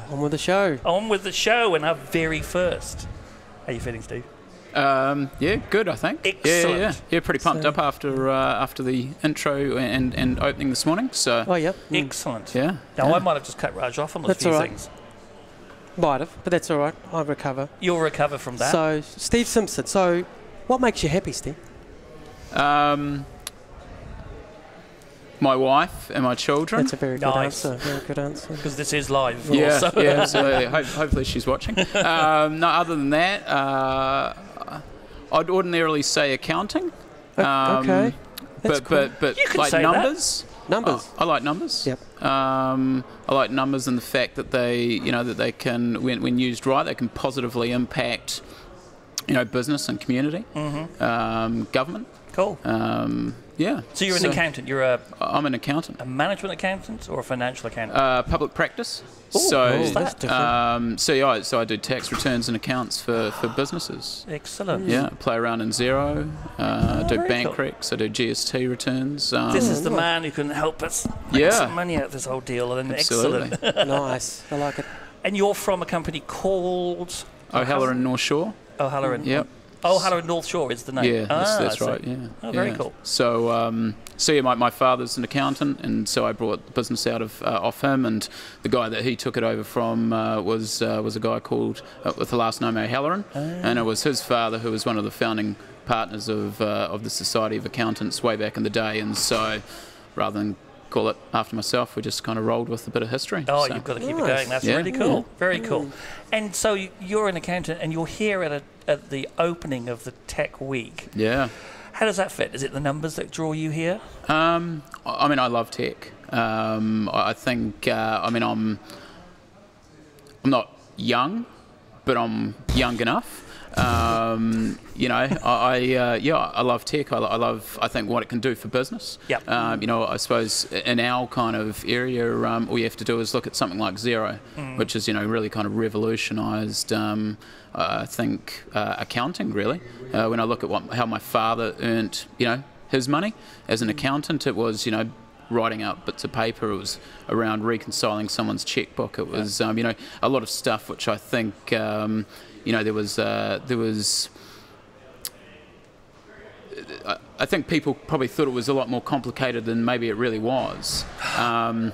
On with the show. On with the show and our very first. How are you feeling, Steve? Yeah, good, I think. Excellent. Yeah, pretty pumped up after the intro and opening this morning. So. Oh, yeah. Excellent. Yeah. Now, I might have just cut Raj off on those That's few all right. things. Might have, but that's all right. I'll recover. You'll recover from that. So, Steve Simpson. So, what makes you happy, Steve? My wife and my children. That's a very good Nice. answer. Very good answer. Because this is live. Yeah, also. yeah, absolutely. Hopefully she's watching. No, other than that, I'd ordinarily say accounting. Okay. That's cool. But You can like say numbers. Numbers. I like numbers. Yep. I like numbers and the fact that they can, when used right, they can positively impact, business and community, government. Cool. Yeah. So you're an accountant. I'm an accountant. A management accountant or a financial accountant? Public practice. Ooh, that's different. So I do tax returns and accounts for businesses. Excellent. Yeah, play around in Xero, do very bank cool. recs, I do GST returns. This is the man who can help us make some money out of this whole deal. And Absolutely. excellent. Nice. I like it. And you're from a company called O'Halloran North Shore. O'Halloran. Yep. O'Halloran North Shore is the name. Yeah, that's I right. see. Yeah. Oh, very cool. So, my father's an accountant, and so I brought the business out of off him, and the guy that he took it over from was a guy called with the last name O'Halloran, and it was his father who was one of the founding partners of the Society of Accountants way back in the day, and so rather than call it after myself, we just kind of rolled with a bit of history. Oh, so. you've got to keep it Nice. going. That's Yeah. really cool. Very cool. And so you're an accountant, and you're here at the opening of the Techweek. Yeah. How does that fit? Is it the numbers that draw you here? I love tech. I think. I'm not young, but I'm young enough. I love tech. I think what it can do for business. Yep. I suppose in our kind of area, all you have to do is look at something like Xero, which is really kind of revolutionised. I think accounting really. When I look at how my father earned, his money as an accountant, it was writing out bits of paper. It was around reconciling someone's checkbook. It was a lot of stuff which I think there was. I think people probably thought it was a lot more complicated than maybe it really was. No.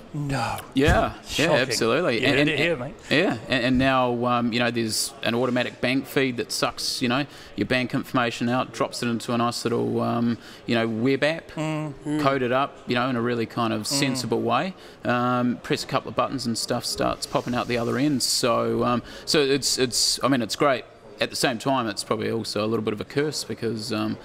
Yeah, Shocking. absolutely. You heard it here, mate. Yeah, and now there's an automatic bank feed that sucks your bank information out, drops it into a nice little web app, code it up in a really kind of sensible way. Press a couple of buttons and stuff starts popping out the other end. So it's great. At the same time, it's probably also a little bit of a curse because now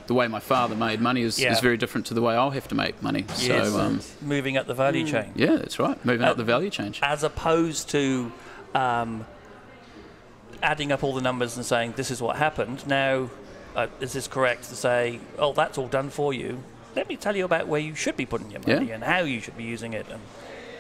the way my father made money is very different to the way I'll have to make money. Yes. So moving up the value chain. yeah, that's right. Moving up the value chain. As opposed to adding up all the numbers and saying this is what happened. Now, is this correct to say, oh, that's all done for you? Let me tell you about where you should be putting your money and how you should be using it. And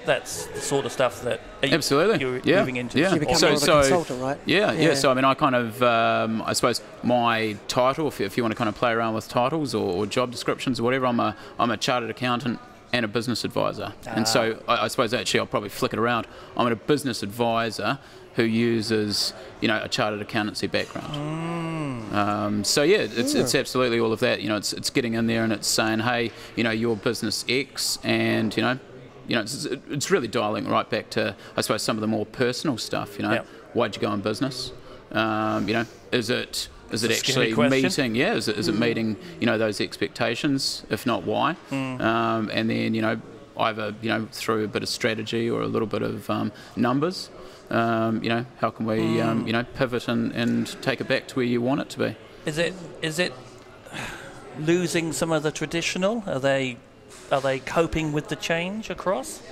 that's the sort of stuff that Absolutely. you're moving into. You become more of a consultant, right? Yeah. So I kind of, I suppose my title, if you want to kind of play around with titles or job descriptions or whatever, I'm a chartered accountant and a business advisor. And so I suppose actually I'll probably flick it around. I'm a business advisor who uses a chartered accountancy background. It's absolutely all of that. It's getting in there and it's saying, hey, your business X, and it's really dialing right back to, I suppose, some of the more personal stuff. Why'd you go in business? Is it actually meeting? Yeah, is it meeting those expectations? If not, why? And then either through a bit of strategy or a little bit of numbers. How can we pivot and take it back to where you want it to be? Is it losing some of the traditional? Are they coping with the change across?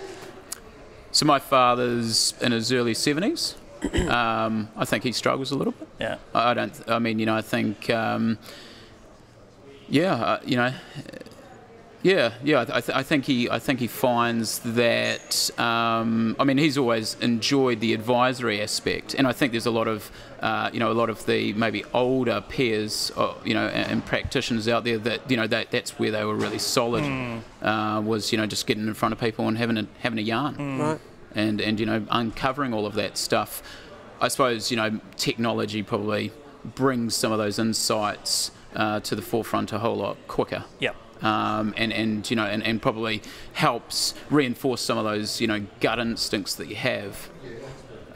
So my father's in his early 70s. I think he struggles a little bit. Yeah. I think I think he finds that. He's always enjoyed the advisory aspect, and I think there's a lot of the maybe older peers, and practitioners out there that that's where they were really solid. Was just getting in front of people and having a yarn. Right. and you know, uncovering all of that stuff. I suppose, you know, technology probably brings some of those insights to the forefront a whole lot quicker. Yep. And you know, and probably helps reinforce some of those, you know, gut instincts that you have.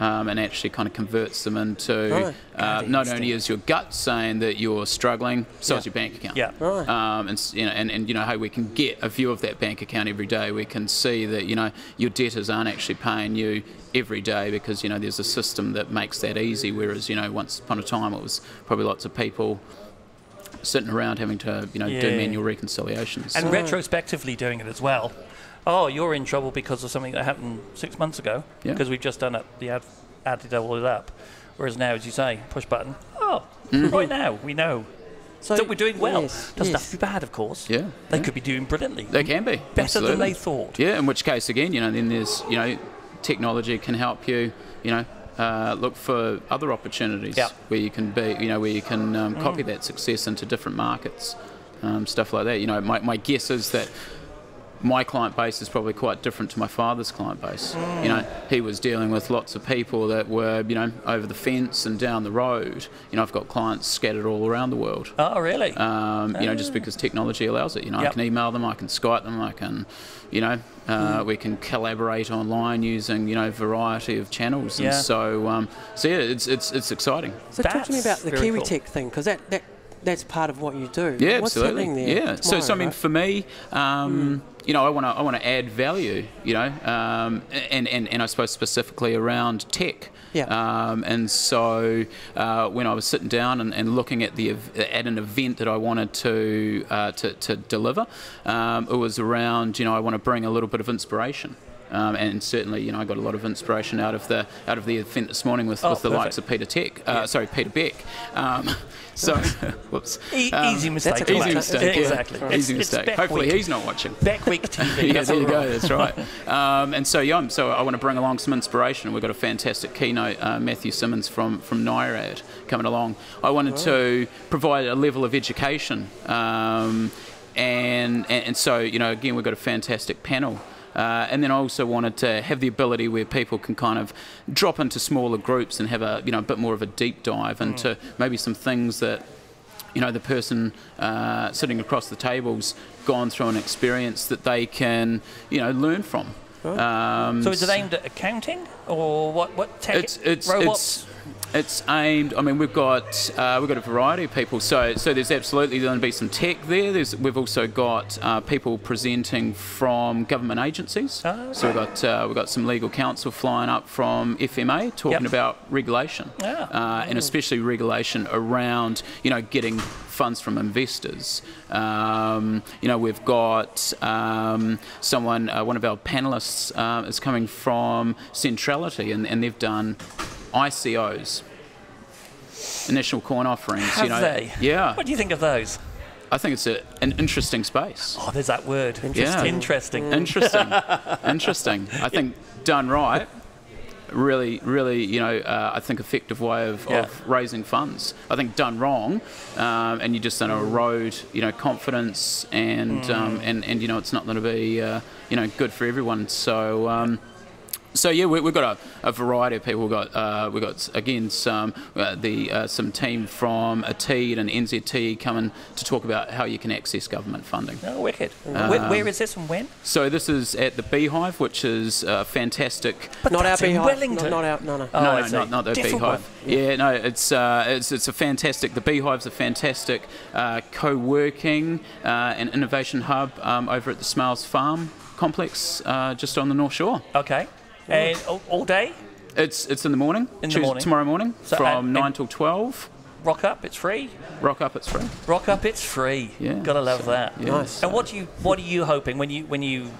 And actually kind of converts them into not only is your gut saying that you're struggling, so is your bank account. Yeah. Right. And you know, hey, we can get a view of that bank account every day. We can see that, you know, your debtors aren't actually paying you every day because, you know, there's a system that makes that easy. Whereas, you know, once upon a time it was probably lots of people sitting around having to, you know, do manual reconciliations. And retrospectively doing it as well. Oh, you're in trouble because of something that happened 6 months ago because we've just done it, added all it up. Whereas now, as you say, push button. Oh, right now we know that we're doing well. Doesn't have to be bad, of course. Yeah, they could be doing brilliantly. They can be better than they thought. Yeah, in which case, again, you know, then there's, you know, technology can help you, you know, look for other opportunities where you can be, you know, where you can copy that success into different markets, stuff like that. You know, my guess is that my client base is probably quite different to my father's client base. You know, he was dealing with lots of people that were, you know, over the fence and down the road. You know, I've got clients scattered all around the world. Oh, really? You know, just because technology allows it. You know, I can email them, I can Skype them, I can, you know, we can collaborate online using, you know, a variety of channels. And so yeah, it's exciting. So talk to me about the KIWITECH thing, because that's part of what you do. Yeah, What's absolutely. happening there? Yeah. Tomorrow, So I mean, for me, you know, I want to add value. You know, and I suppose specifically around tech. Yeah. And so when I was sitting down and looking at an event that I wanted to deliver, it was around, you know, I want to bring a little bit of inspiration. And certainly, you know, I got a lot of inspiration out of the event this morning with the likes of Peter Beck. So, whoops. Easy mistake. Easy mistake. Exactly. Easy mistake. Hopefully, he's not watching. Techweek TV. Yeah, there you go. That's right. And so, so I want to bring along some inspiration. We've got a fantastic keynote, Matthew Simmons from NIRAD coming along. I wanted to provide a level of education, and so, you know, again, we've got a fantastic panel. And then I also wanted to have the ability where people can kind of drop into smaller groups and have a bit more of a deep dive into maybe some things that, you know, the person sitting across the table's gone through an experience that they can, you know, learn from. So is it aimed at accounting or what tech? Robots? It's aimed. I mean, we've got a variety of people. So there's absolutely going to be some tech there. We've also got people presenting from government agencies. Oh, okay. So we've got some legal counsel flying up from FMA talking about regulation, and especially regulation around, you know, getting funds from investors. You know, we've got someone, one of our panelists is coming from Centrality, and they've done ICOs, initial coin offerings. Have they? Yeah. What do you think of those? I think it's an interesting space. Oh, there's that word. Interesting. Interesting. Interesting. I think done right, really, you know, I think effective way of raising funds. I think done wrong, and you just don't erode, you know, confidence, and you know, it's not going to be, you know, good for everyone. So yeah, we've got a variety of people. We've got again some team from ATEED and NZT coming to talk about how you can access government funding. Oh, wicked! Where is this and when? So this is at the Beehive, which is fantastic. But not our Beehive. Wellington. Not the Beehive. Yeah, no, it's a fantastic. The Beehive's a fantastic co-working and innovation hub over at the Smiles Farm complex just on the North Shore. Okay. And all day? It's in the morning. Tomorrow morning, so from 9 till 12. Rock up, it's free. Rock up, it's free. Rock up, it's free. Yeah. Gotta love that. Yeah. Nice. And what are you hoping when you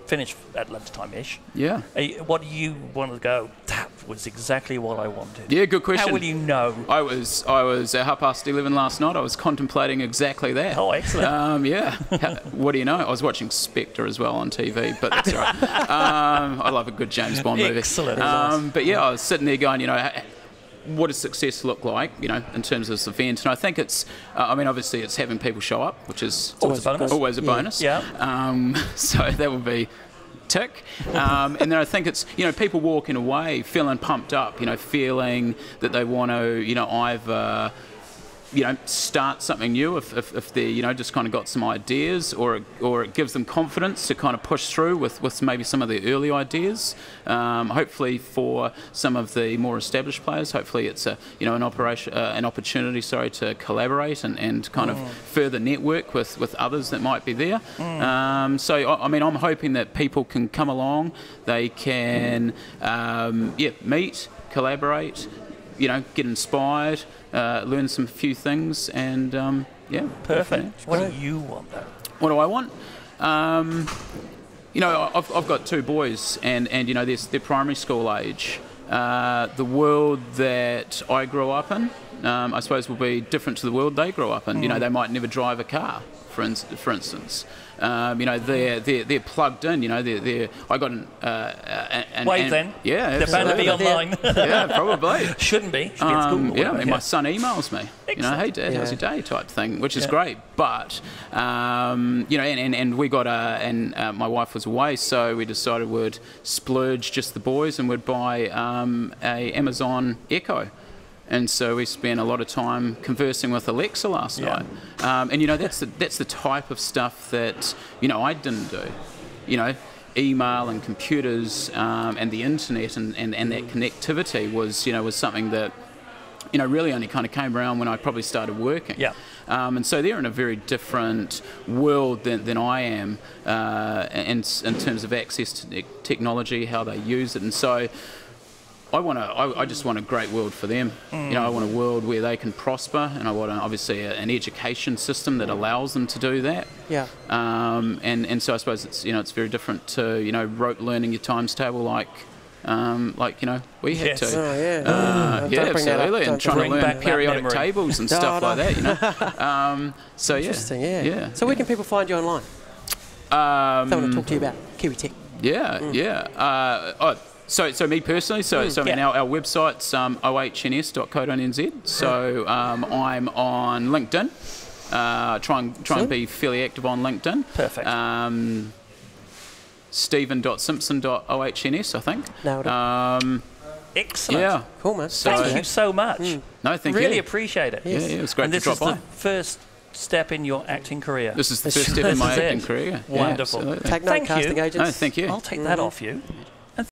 finish at lunchtime-ish? Yeah. What do you want to go? That was exactly what I wanted. Yeah, good question. How will you know? I was at 11:30 last night. I was contemplating exactly that. Oh, excellent. Yeah. What do you know? I was watching Spectre as well on TV, but that's all right. I love a good James Bond movie. Excellent. But yeah, I was sitting there going, you know, what does success look like, you know, in terms of this event? And I think it's, I mean, obviously it's having people show up, which is always a bonus. Always a bonus. Yeah. So that would be tick. And then I think it's, people walking away feeling pumped up, feeling that they want to, either start something new if they're, just kind of got some ideas, or it gives them confidence to kind of push through with maybe some of the early ideas. Hopefully for some of the more established players, hopefully it's an opportunity to collaborate and kind of further network with others that might be there. So I'm hoping that people can come along, they can meet, collaborate, get inspired, learn some few things, and perfect. What do you want though? What do I want? I've got 2 boys, and they're primary school age. The world that I grew up in, I suppose, will be different to the world they grew up in. They might never drive a car, for instance. They're plugged in. I got an wave then. Yeah, they're bound to be online. Yeah, probably. Shouldn't be. Should be at school. My son emails me. Hey Dad, how's your day? Type thing, which is great. But and we got my wife was away, so we decided we'd splurge just the boys and we'd buy a Amazon Echo. And so we spent a lot of time conversing with Alexa last night. And that's the type of stuff that I didn't do. Email and computers and the internet and that connectivity was something that really only kind of came around when I probably started working. And so they're in a very different world than I am, in terms of access to technology, how they use it, and so. I just want a great world for them. I want a world where they can prosper, and I want obviously an education system that allows them to do that. And so I suppose it's very different to rote learning your times table like we had to. Absolutely, and trying to learn periodic tables and stuff like that. So Interesting. So where can people find you online? If they want to talk to you about KIWITECH. So me personally, our website's ohns.co.nz. So I'm on LinkedIn. Try and be fairly active on LinkedIn. Perfect. Stephen.simpson.ohns, I think. Nailed it. Excellent. Yeah. Cool, man. Thank you so much. No, thank you. Really appreciate it. Yeah, it was great and to drop by. this is the first step in your acting career. This is the first step in my acting career. Wonderful. Yeah, Take note, casting agents. No, thank you. I'll take that off you.